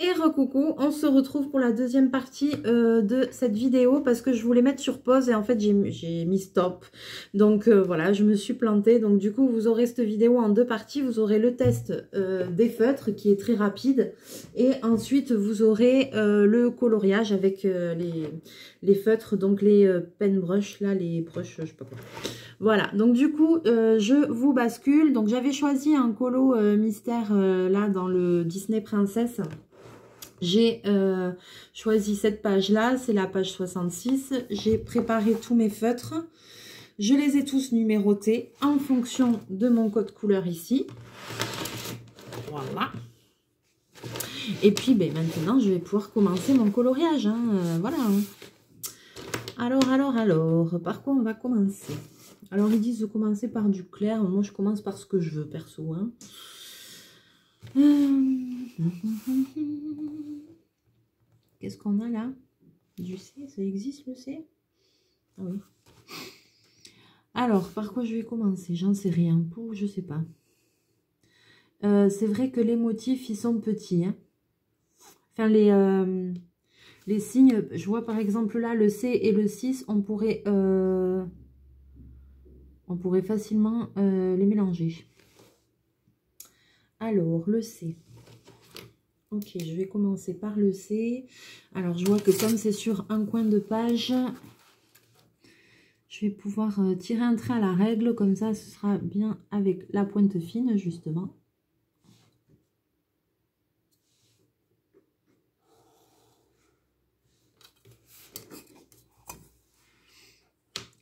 Et recoucou, on se retrouve pour la deuxième partie de cette vidéo parce que je voulais mettre sur pause et en fait j'ai mis stop. Donc voilà, je me suis plantée. Donc du coup, vous aurez cette vidéo en deux parties. Vous aurez le test des feutres qui est très rapide et ensuite vous aurez le coloriage avec les feutres, donc les pen brush, là, les brushes, je sais pas quoi. Voilà, donc du coup, je vous bascule. Donc j'avais choisi un colo mystère là dans le Disney Princess. J'ai choisi cette page-là, c'est la page 66. J'ai préparé tous mes feutres. Je les ai tous numérotés en fonction de mon code couleur ici. Voilà. Et puis, ben, maintenant, je vais pouvoir commencer mon coloriage. Hein, voilà. Alors, par quoi on va commencer? Alors, ils disent de commencer par du clair. Moi, je commence par ce que je veux, perso. Hein. Qu'est-ce qu'on a là? Du C, ça existe le C? Ah oui. Alors, par quoi je vais commencer? J'en sais rien. Pour, je sais pas. C'est vrai que les motifs, ils sont petits. Hein. Enfin, les signes, je vois par exemple là, le C et le 6, on pourrait facilement les mélanger. Alors, le C. Ok, je vais commencer par le C. Alors, je vois que comme c'est sur un coin de page, je vais pouvoir tirer un trait à la règle. Comme ça, ce sera bien avec la pointe fine, justement.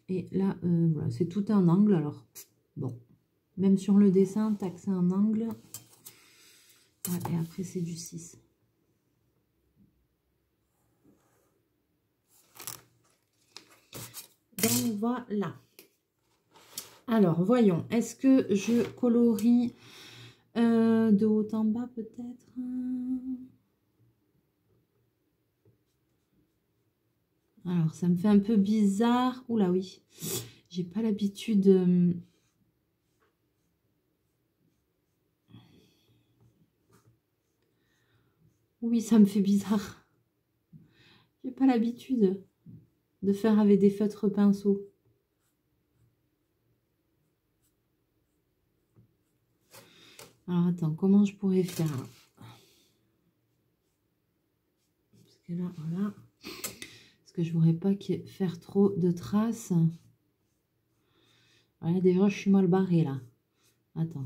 Et là, voilà, c'est tout un angle. Alors, bon, même sur le dessin, tac, c'est un angle. Ouais, et après, c'est du 6. Donc, voilà. Alors, voyons. Est-ce que je colorie de haut en bas, peut-être? Alors, ça me fait un peu bizarre. Oula, oui. J'ai pas l'habitude... Oui, ça me fait bizarre. J'ai pas l'habitude de faire avec des feutres pinceaux. Alors, attends, comment je pourrais faire là? Parce que là, voilà. Parce que je voudrais pas faire trop de traces. Voilà, déjà, je suis mal barrée là. Attends.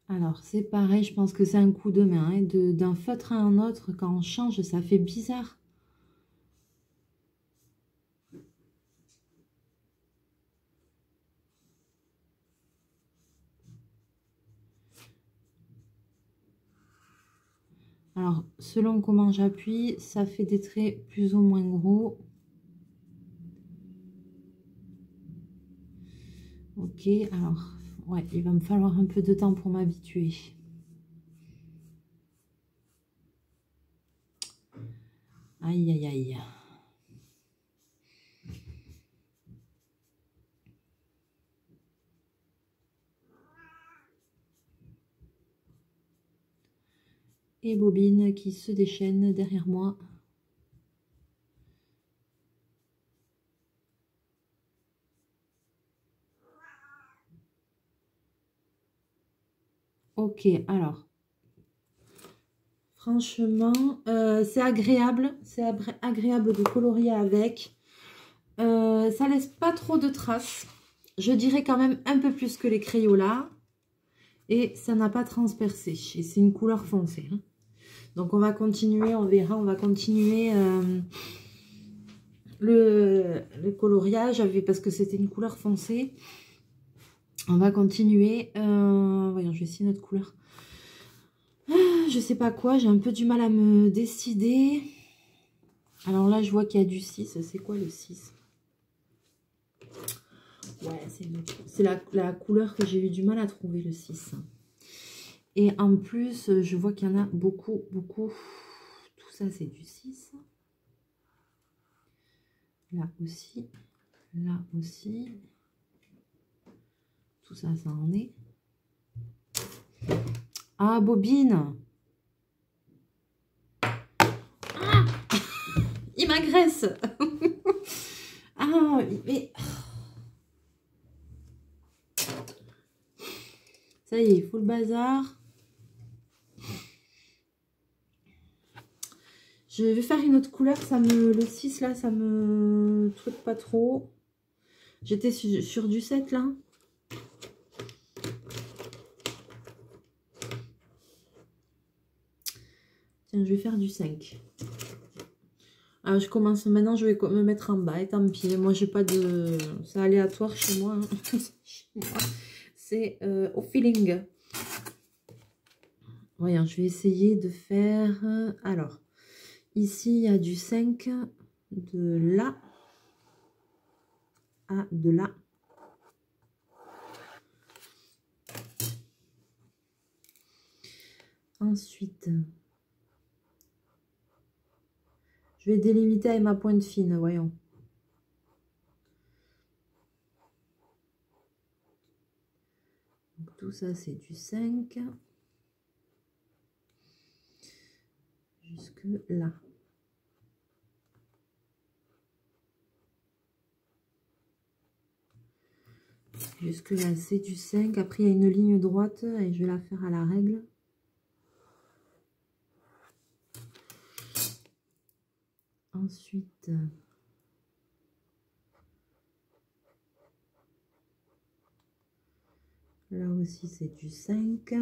Alors, c'est pareil, je pense que c'est un coup de main. Hein, d'un feutre à un autre, quand on change, ça fait bizarre. Alors, selon comment j'appuie, ça fait des traits plus ou moins gros. Ok, alors, ouais, il va me falloir un peu de temps pour m'habituer. Aïe, aïe, aïe. Et bobine qui se déchaîne derrière moi. Ok, alors, franchement, c'est agréable. C'est agréable de colorier avec. Ça laisse pas trop de traces. Je dirais quand même un peu plus que les Crayolas. Et ça n'a pas transpercé. Et c'est une couleur foncée. Hein. Donc on va continuer, on verra, on va continuer le coloriage parce que c'était une couleur foncée. On va continuer. Voyons, je vais essayer notre couleur. Je sais pas quoi, j'ai un peu du mal à me décider. Alors là, je vois qu'il y a du 6. C'est quoi le 6? Ouais, c'est la couleur que j'ai eu du mal à trouver, le 6. Et en plus, je vois qu'il y en a beaucoup, beaucoup. Tout ça, c'est du 6. Là aussi. Là aussi. Tout ça, ça en est. Ah, bobine. Ah, il m'agresse. Ah, mais... Ça y est, il faut le bazar. Je vais faire une autre couleur. Le 6, là, ça me truc pas trop. J'étais sur du 7, là. Tiens, je vais faire du 5. Alors, je commence maintenant, je vais me mettre en bas. Et tant pis, moi, j'ai pas de... C'est aléatoire chez moi. Hein. C'est au feeling. Voyons, je vais essayer de faire... Alors, ici, il y a du 5 de là à de là. Ensuite, je vais délimiter avec ma pointe fine, voyons. Donc, tout ça, c'est du 5. Jusque là. Jusque là, c'est du 5. Après, il y a une ligne droite et je vais la faire à la règle. Ensuite, là aussi, c'est du 5.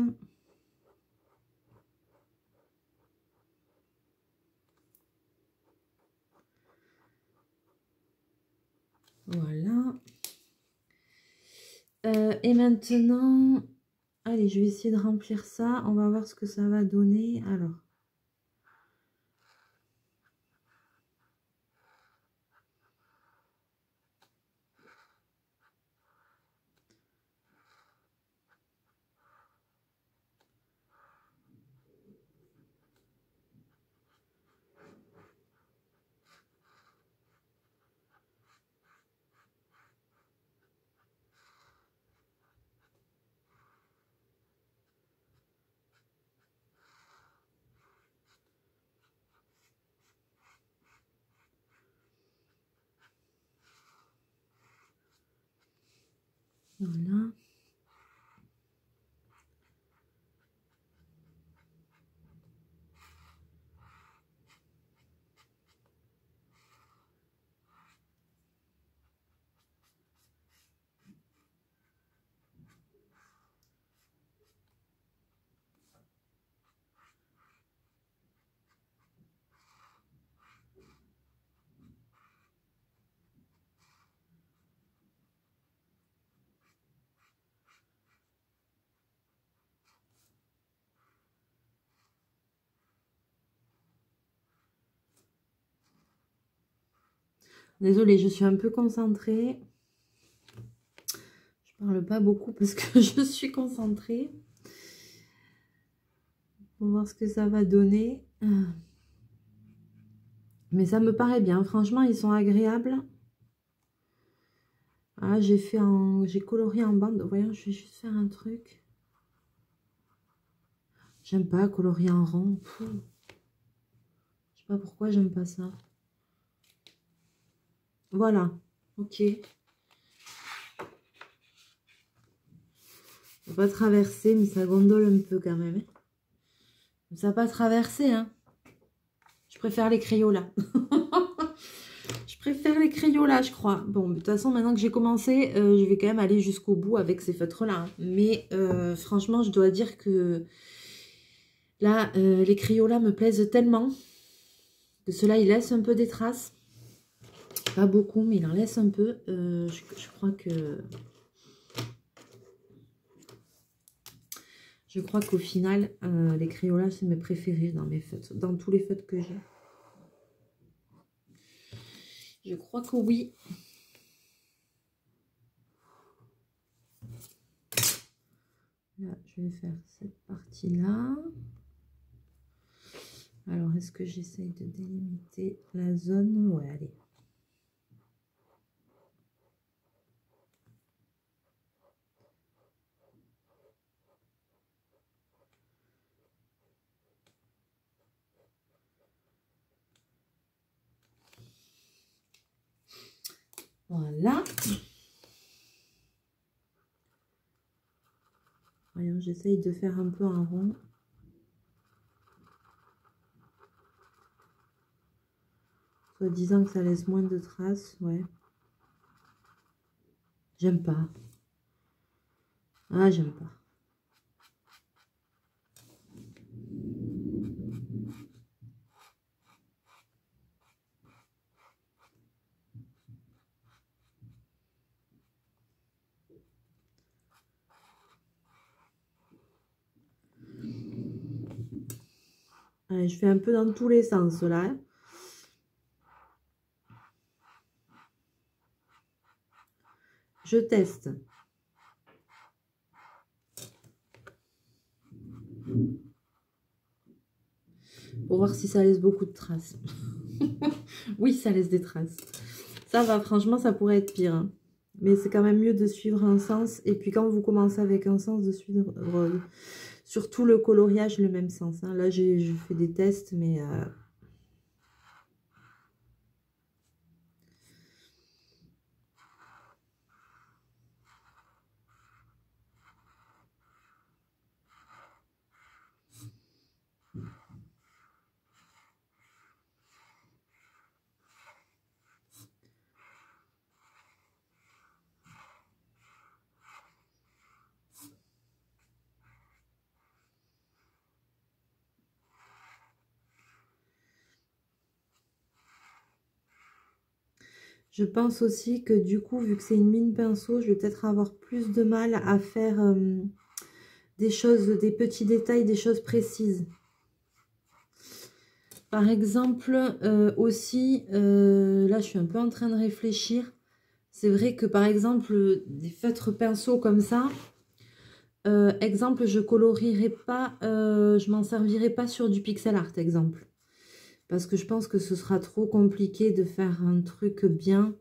Voilà. Et maintenant, allez, je vais essayer de remplir ça. On va voir ce que ça va donner. Alors. Voilà. Désolée, je suis un peu concentrée. Je parle pas beaucoup parce que je suis concentrée. On va voir ce que ça va donner. Mais ça me paraît bien. Franchement, ils sont agréables. Ah, j'ai colorié en bande. Voyons, je vais juste faire un truc. J'aime pas colorier en rond. Je sais pas pourquoi j'aime pas ça. Voilà. Ok. Ça va pas traverser, mais ça gondole un peu quand même. Ça va pas traverser, hein. Je préfère les Crayolas. Je préfère les Crayolas, je crois. Bon, de toute façon, maintenant que j'ai commencé, je vais quand même aller jusqu'au bout avec ces feutres-là. Hein. Mais franchement, je dois dire que là, les Crayolas me plaisent tellement que ceux-là, ils laissent un peu des traces. Pas beaucoup, mais il en laisse un peu. Je crois que... Je crois qu'au final, les Crayolas, c'est mes préférés dans mes feutres, dans tous les feutres que j'ai. Je crois que oui. Là, je vais faire cette partie-là. Alors, est-ce que j'essaye de délimiter la zone? Ouais, allez. Voilà. Voyons, j'essaye de faire un peu un rond. Soit disant que ça laisse moins de traces, ouais. J'aime pas. Ah, j'aime pas. Allez, je fais un peu dans tous les sens là. Je teste. Pour voir si ça laisse beaucoup de traces. Oui, ça laisse des traces. Ça va, franchement, ça pourrait être pire. Hein. Mais c'est quand même mieux de suivre un sens. Et puis quand vous commencez avec un sens, de suivre surtout le coloriage, le même sens. Hein. Là, je fais des tests, mais... Je pense aussi que du coup, vu que c'est une mine pinceau, je vais peut-être avoir plus de mal à faire des choses, des petits détails, des choses précises. Par exemple, aussi, là je suis un peu en train de réfléchir. C'est vrai que par exemple, des feutres pinceaux comme ça, exemple, je colorierai pas, je m'en servirai pas sur du pixel art, exemple. Parce que je pense que ce sera trop compliqué de faire un truc bien.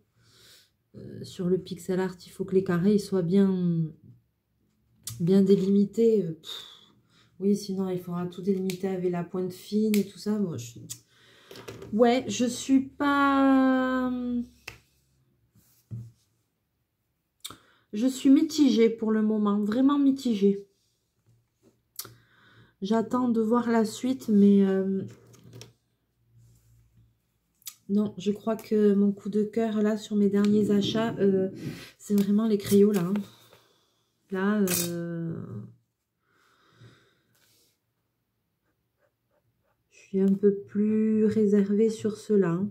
Sur le pixel art, il faut que les carrés soient bien délimités. Oui, sinon il faudra tout délimiter avec la pointe fine et tout ça. Bon, ouais, je suis pas... Je suis mitigée pour le moment, vraiment mitigée. J'attends de voir la suite, mais... Non, je crois que mon coup de cœur, là, sur mes derniers achats, c'est vraiment les crayons, là. Hein. Là, je suis un peu plus réservée sur cela. Hein.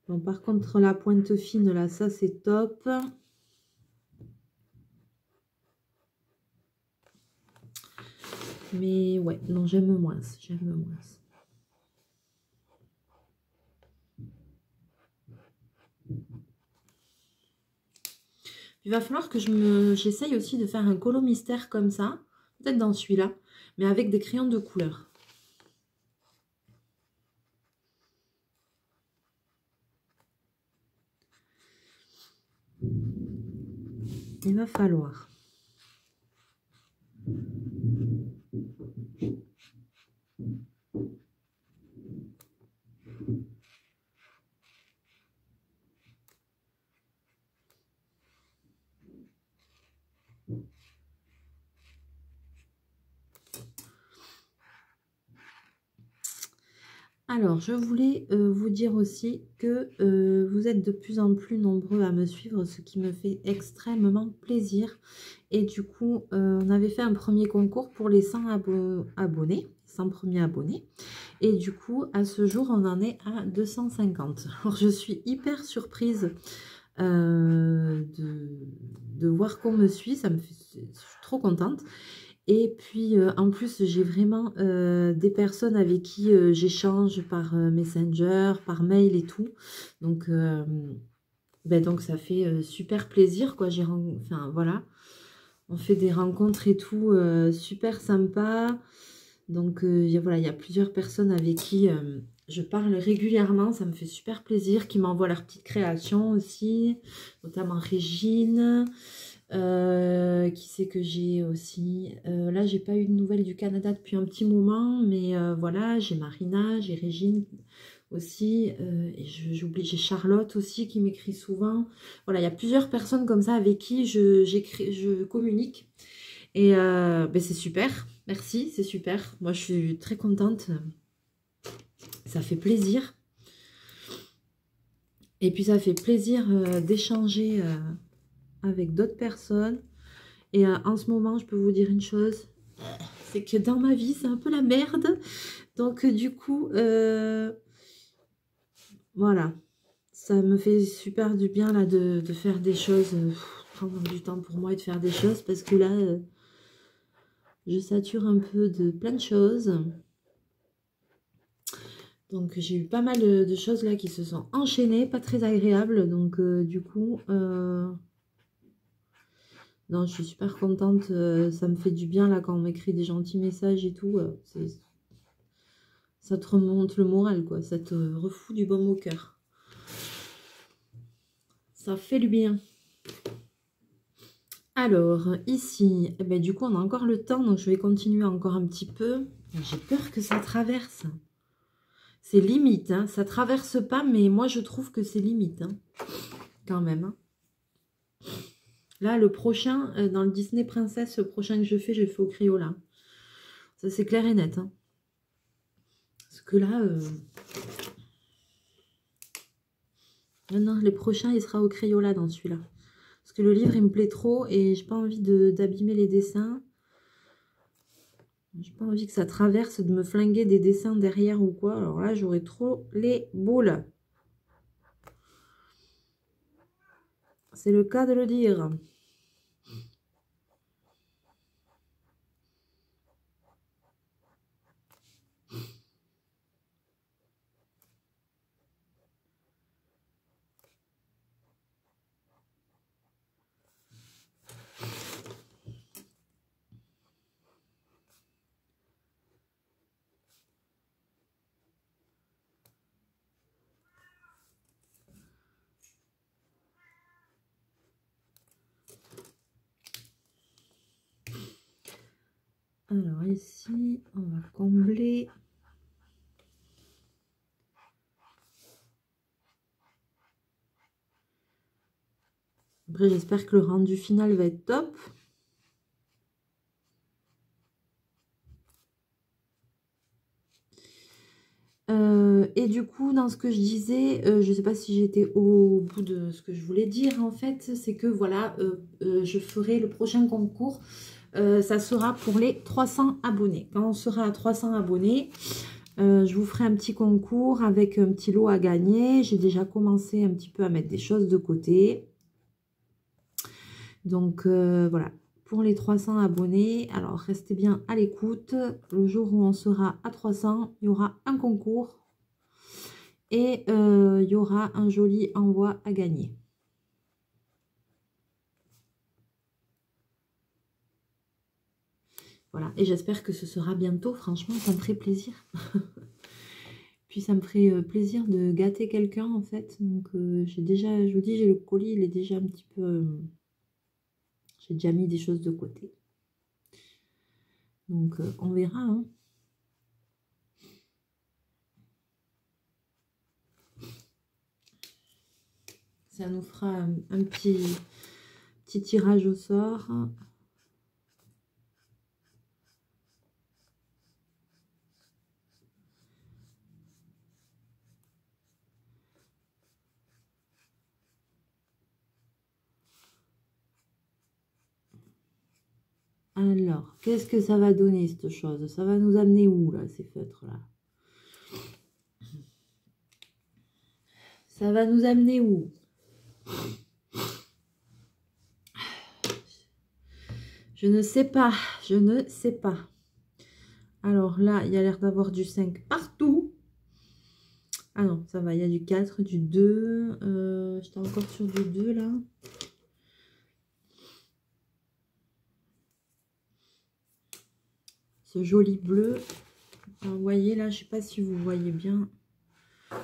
Bon, par contre, la pointe fine, là, ça, c'est top. Mais ouais, non, j'aime moins, j'aime moins. Il va falloir que j'essaye aussi de faire un colo mystère comme ça, peut-être dans celui-là, mais avec des crayons de couleur. Il va falloir. Alors, je voulais vous dire aussi que vous êtes de plus en plus nombreux à me suivre, ce qui me fait extrêmement plaisir. Et du coup, on avait fait un premier concours pour les 100 abonnés, 100 premiers abonnés. Et du coup, à ce jour, on en est à 250. Alors, je suis hyper surprise de voir qu'on me suit. Ça me fait, je suis trop contente. Et puis, en plus, j'ai vraiment des personnes avec qui j'échange par Messenger, par mail et tout. Donc, donc ça fait super plaisir, quoi. Enfin, voilà. On fait des rencontres et tout super sympa. Donc, voilà, il y a plusieurs personnes avec qui je parle régulièrement. Ça me fait super plaisir. Qui m'envoient leurs petites créations aussi. Notamment Régine. Qui c'est que j'ai aussi? Là, j'ai pas eu de nouvelles du Canada depuis un petit moment, mais voilà, j'ai Marina, j'ai Régine aussi, et j'oublie, j'ai Charlotte aussi qui m'écrit souvent. Voilà, il y a plusieurs personnes comme ça avec qui je communique. Et ben c'est super, merci, c'est super. Moi, je suis très contente. Ça fait plaisir. Et puis, ça fait plaisir d'échanger avec d'autres personnes. Et en ce moment, je peux vous dire une chose, c'est que dans ma vie, c'est un peu la merde. Donc, du coup, voilà. Ça me fait super du bien là de faire des choses, prendre du temps pour moi et de faire des choses. Parce que là, je sature un peu de plein de choses. Donc, j'ai eu pas mal de choses là qui se sont enchaînées, pas très agréables. Donc, du coup... non, je suis super contente, ça me fait du bien là quand on m'écrit des gentils messages et tout, ça te remonte le moral quoi, ça te refout du baume au cœur. Ça fait du bien. Alors, ici, eh ben, du coup on a encore le temps, donc je vais continuer encore un petit peu. J'ai peur que ça traverse. C'est limite, hein. Ça traverse pas, mais moi je trouve que c'est limite, hein. Quand même. Hein. Là, le prochain, dans le Disney Princess, le prochain que je le fais au Crayola. Ça, c'est clair et net. Hein. Parce que là... non, les prochains, il sera au Crayola dans celui-là. Parce que le livre, il me plaît trop et j'ai pas envie d'abîmer les dessins. J'ai pas envie que ça traverse, de me flinguer des dessins derrière ou quoi. Alors là, j'aurais trop les boules. C'est le cas de le dire. Alors ici, on va combler. Après, j'espère que le rendu final va être top. Et du coup, dans ce que je disais, je ne sais pas si j'étais au bout de ce que je voulais dire, en fait, c'est que voilà, je ferai le prochain concours. Ça sera pour les 300 abonnés. Quand on sera à 300 abonnés, je vous ferai un petit concours avec un petit lot à gagner. J'ai déjà commencé un petit peu à mettre des choses de côté. Donc, voilà. Pour les 300 abonnés, alors restez bien à l'écoute. Le jour où on sera à 300, il y aura un concours. Et il y aura un joli envoi à gagner. Voilà, et j'espère que ce sera bientôt. Franchement, ça me ferait plaisir. Puis ça me ferait plaisir de gâter quelqu'un en fait. Donc j'ai déjà, je vous dis, j'ai le colis, il est déjà un petit peu... j'ai déjà mis des choses de côté. Donc on verra. Hein. Ça nous fera un petit tirage au sort. Alors, qu'est-ce que ça va donner cette chose? Ça va nous amener où là, ces feutres-là? Ça va nous amener où? Je ne sais pas, je ne sais pas. Alors là, il y a l'air d'avoir du 5 partout. Ah non, ça va, il y a du 4, du 2. J'étais encore sur du 2 là. Ce joli bleu. Alors, vous voyez là, je ne sais pas si vous voyez bien.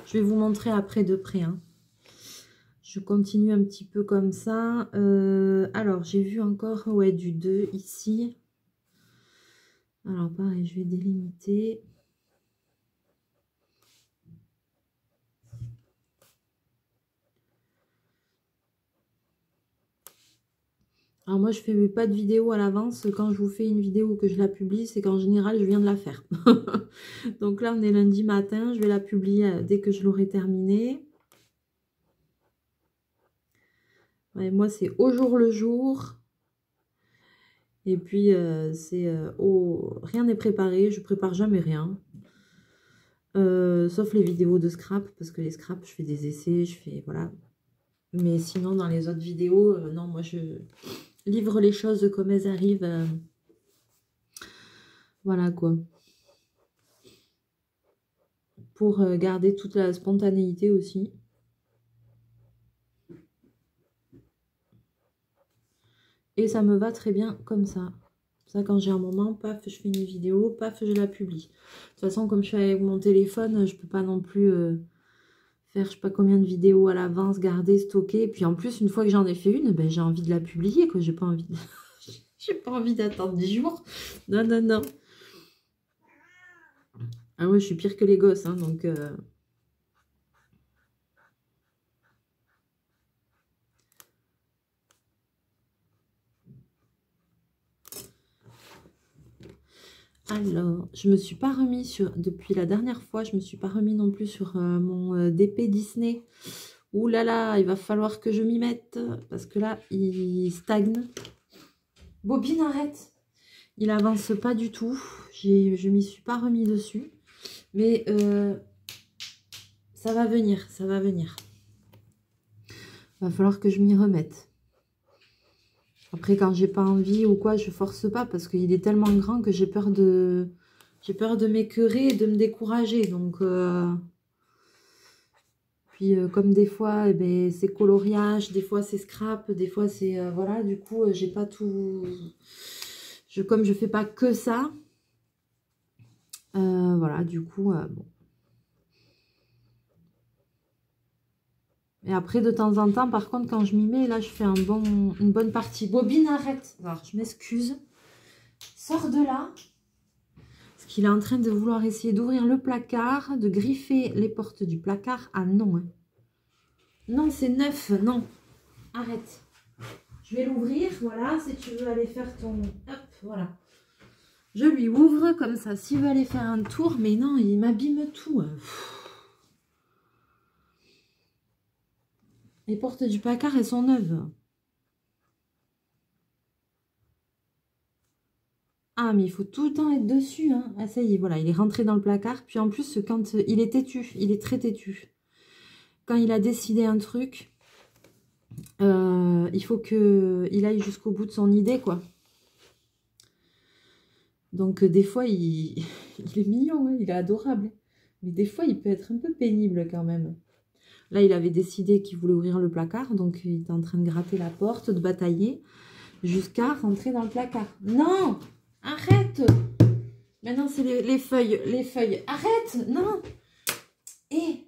Je vais vous montrer après de près. Hein. Je continue un petit peu comme ça. Alors, j'ai vu encore ouais, du 2 ici. Alors, pareil, je vais délimiter. Alors, moi, je fais pas de vidéo à l'avance. Quand je vous fais une vidéo ou que je la publie, c'est qu'en général, je viens de la faire. Donc là, on est lundi matin. Je vais la publier dès que je l'aurai terminée. Ouais, moi, c'est au jour le jour. Et puis, rien n'est préparé. Je prépare jamais rien. Sauf les vidéos de scrap. Parce que les scraps, je fais des essais. Je fais, voilà. Mais sinon, dans les autres vidéos, non, moi, je livre les choses comme elles arrivent. Voilà, quoi. Pour garder toute la spontanéité aussi. Et ça me va très bien comme ça. Ça, quand j'ai un moment, paf, je fais une vidéo, paf, je la publie. De toute façon, comme je fais avec mon téléphone, je peux pas non plus faire je sais pas combien de vidéos à l'avance, garder, stocker. Et puis en plus, une fois que j'en ai fait une, ben, j'ai envie de la publier, quoi. J'ai pas envie de... j'ai pas envie d'attendre 10 jours. Non, non, non. Ah ouais, je suis pire que les gosses, hein, donc... Alors, je me suis pas remis sur... Depuis la dernière fois, je me suis pas remis non plus sur mon DP Disney. Ouh là là, il va falloir que je m'y mette. Parce que là, il stagne. Bobine, arrête. Il avance pas du tout. Je m'y suis pas remis dessus. Mais ça va venir, ça va venir. Va falloir que je m'y remette. Après, quand j'ai pas envie ou quoi, je force pas parce qu'il est tellement grand que j'ai peur de m'écœurer et de me décourager. Donc, puis comme des fois, eh ben, c'est coloriage, des fois c'est scrap, des fois c'est voilà. Du coup, j'ai pas tout. Comme je fais pas que ça, voilà. Du coup, bon. Et après, de temps en temps, par contre, quand je m'y mets, là, je fais une bonne partie. Bobine, arrête. Alors, je m'excuse. Sors de là. Parce qu'il est en train de vouloir essayer d'ouvrir le placard, de griffer les portes du placard. Ah non. Hein. Non, c'est neuf. Non. Arrête. Je vais l'ouvrir. Voilà, si tu veux aller faire ton... Hop, voilà. Je lui ouvre comme ça. S'il veut aller faire un tour. Mais non, il m'abîme tout. Les portes du placard, elles sont neuves. Ah, mais il faut tout le temps être dessus. Hein. Ah, ça y est, voilà, il est rentré dans le placard. Puis en plus, quand il est têtu, il est très têtu. Quand il a décidé un truc, il faut qu'il aille jusqu'au bout de son idée, quoi. Donc, des fois, il est mignon, hein, il est adorable. Mais des fois, il peut être un peu pénible quand même. Là, il avait décidé qu'il voulait ouvrir le placard. Donc, il est en train de gratter la porte, de batailler, jusqu'à rentrer dans le placard. Non! Arrête! Maintenant, c'est les feuilles. Les feuilles. Arrête! Non! Et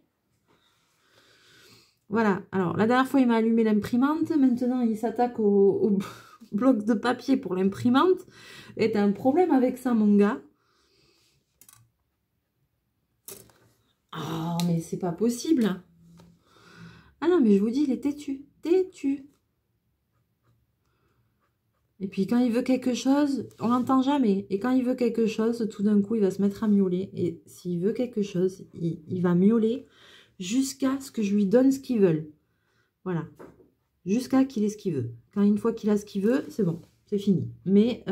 voilà. Alors, la dernière fois, il m'a allumé l'imprimante. Maintenant, il s'attaque au bloc de papier pour l'imprimante. Et t'as un problème avec ça, mon gars. Ah, mais c'est pas possible. Ah non, mais je vous dis, il est têtu. Têtu. Et puis, quand il veut quelque chose, on l'entend jamais. Et quand il veut quelque chose, tout d'un coup, il va se mettre à miauler. Et s'il veut quelque chose, il va miauler jusqu'à ce que je lui donne ce qu'il veut. Voilà. Jusqu'à qu'il ait ce qu'il veut. Quand une fois qu'il a ce qu'il veut, c'est bon. C'est fini. Mais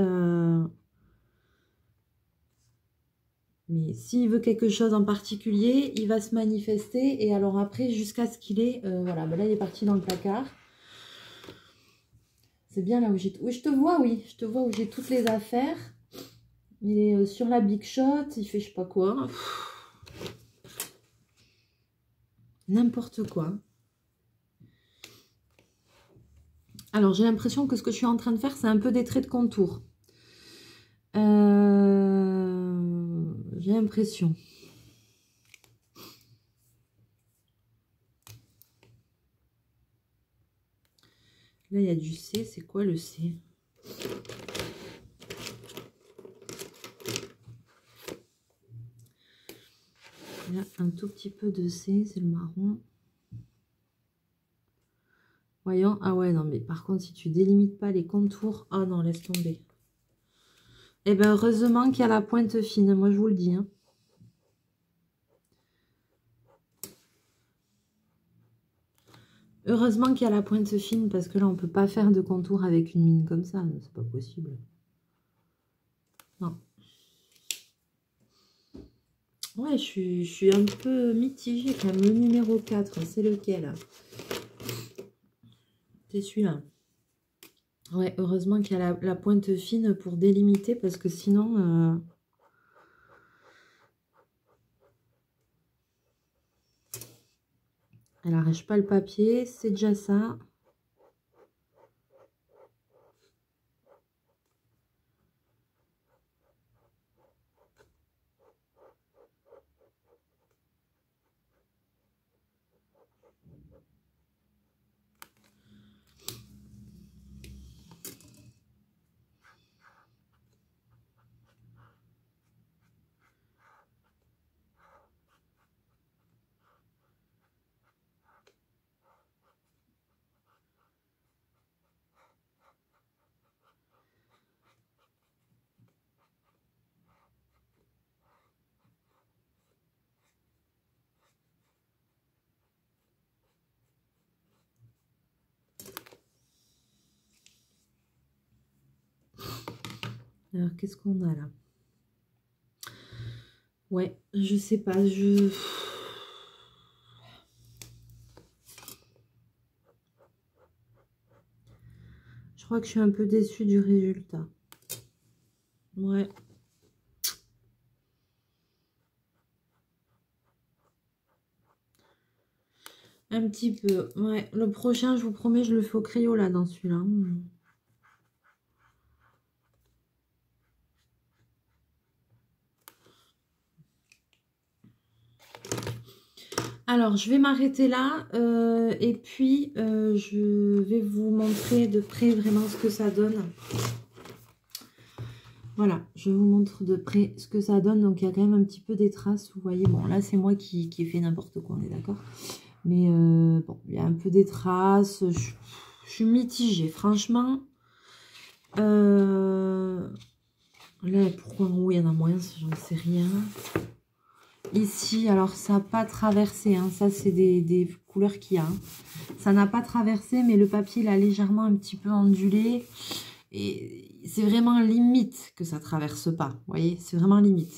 s'il veut quelque chose en particulier, il va se manifester. Et alors après, jusqu'à ce qu'il ait... voilà, ben là, il est parti dans le placard. C'est bien là où j'ai... Oui, je te vois, oui. Je te vois où j'ai toutes les affaires. Il est sur la Big Shot. Il fait je sais pas quoi. N'importe quoi. Alors, j'ai l'impression que ce que je suis en train de faire, c'est un peu des traits de contour. J'ai l'impression. Là, il y a du C. C'est quoi le C? Il y a un tout petit peu de C, c'est le marron. Voyons. Ah ouais, non, mais par contre, si tu délimites pas les contours... Ah non, laisse tomber. Eh bien, heureusement qu'il y a la pointe fine, moi je vous le dis. Hein. Heureusement qu'il y a la pointe fine, parce que là, on peut pas faire de contour avec une mine comme ça. C'est pas possible. Non. Ouais, je suis un peu mitigée quand même. Le numéro 4, c'est lequel? C'est celui-là. Ouais, heureusement qu'il y a la pointe fine pour délimiter, parce que sinon... elle n'arrache pas le papier, c'est déjà ça. Alors, qu'est-ce qu'on a là? Ouais, je sais pas, je crois que je suis un peu déçue du résultat. Ouais. Un petit peu. Ouais, le prochain, je vous promets, je le fais au Crayola dans celui-là. Alors, je vais m'arrêter là et puis je vais vous montrer de près vraiment ce que ça donne. Voilà, je vous montre de près ce que ça donne. Donc, il y a quand même un petit peu des traces. Vous voyez, bon, là, c'est moi qui ai fait n'importe quoi, on est d'accord. Mais bon, il y a un peu des traces. Je suis mitigée, franchement. Là, pourquoi en haut, il y en a moins, j'en sais rien. Ici, alors ça n'a pas traversé, hein. Ça c'est des couleurs qu'il y a. Hein. Ça n'a pas traversé, mais le papier il a légèrement un petit peu ondulé. Et c'est vraiment limite que ça traverse pas. Vous voyez, c'est vraiment limite.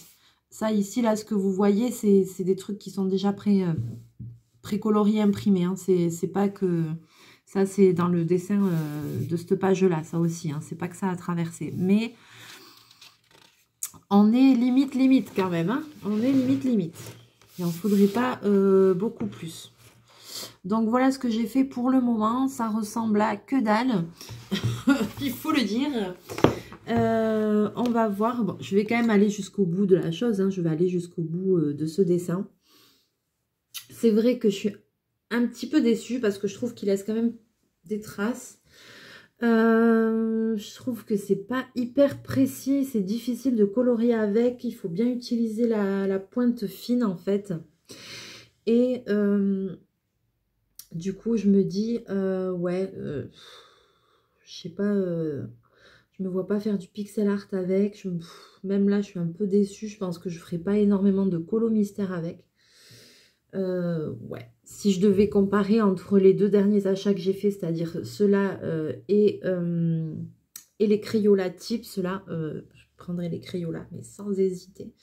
Ça ici, là, ce que vous voyez, c'est des trucs qui sont déjà pré-coloriés, imprimés. Hein. C'est pas que... Ça, c'est dans le dessin de cette page-là, ça aussi. Hein. C'est pas que ça a traversé. Mais... on est limite quand même, hein. On est limite. Il n'en faudrait pas beaucoup plus. Donc voilà ce que j'ai fait pour le moment. Ça ressemble à que dalle. Il faut le dire. On va voir. Bon, je vais quand même aller jusqu'au bout de la chose. Hein. Je vais aller jusqu'au bout de ce dessin. C'est vrai que je suis un petit peu déçue parce que je trouve qu'il laisse quand même des traces. Je trouve que c'est pas hyper précis, c'est difficile de colorier avec, il faut bien utiliser la pointe fine en fait. Et du coup je me dis ouais, je sais pas, je me vois pas faire du pixel art avec. Même là je suis un peu déçue, je pense que je ferai pas énormément de colo mystère avec. Ouais, si je devais comparer entre les deux derniers achats que j'ai fait, c'est-à-dire ceux-là et les Crayola type, ceux-là, je prendrais les Crayola, mais sans hésiter.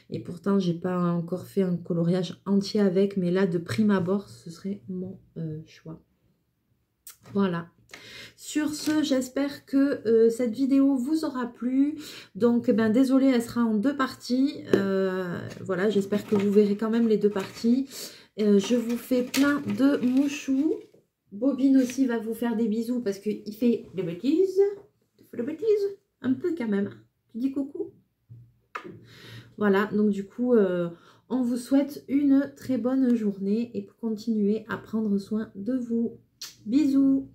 Et pourtant, j'ai pas encore fait un coloriage entier avec, mais là, de prime abord, ce serait mon choix. Voilà. Sur ce, j'espère que cette vidéo vous aura plu. Donc, ben, désolée, elle sera en deux parties. Voilà, j'espère que vous verrez quand même les deux parties. Je vous fais plein de mouchous. Bobine aussi va vous faire des bisous parce qu'il fait des bêtises. Il fait des bêtises. Un peu quand même. Tu dis coucou. Voilà, donc du coup, on vous souhaite une très bonne journée et pour continuer à prendre soin de vous. Bisous.